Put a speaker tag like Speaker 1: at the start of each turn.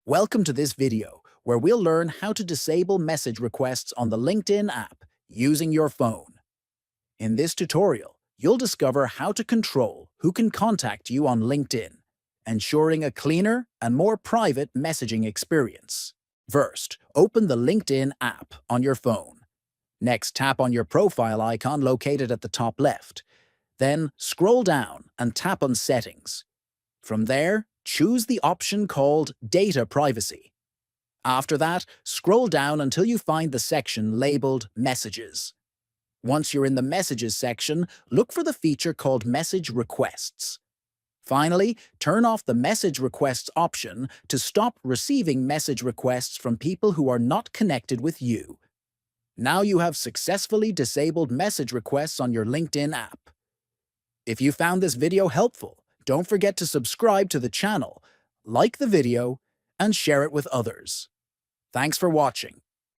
Speaker 1: Welcome to this video, where we'll learn how to disable message requests on the LinkedIn app using your phone. In this tutorial, you'll discover how to control who can contact you on LinkedIn, ensuring a cleaner and more private messaging experience. First, open the LinkedIn app on your phone. Next, tap on your profile icon located at the top left. Then, scroll down and tap on Settings. From there, choose the option called Data Privacy. After that, scroll down until you find the section labeled Messages. Once you're in the Messages section, look for the feature called Message Requests. Finally, turn off the Message Requests option to stop receiving message requests from people who are not connected with you. Now you have successfully disabled message requests on your LinkedIn app. If you found this video helpful, don't forget to subscribe to the channel, like the video, and share it with others. Thanks for watching.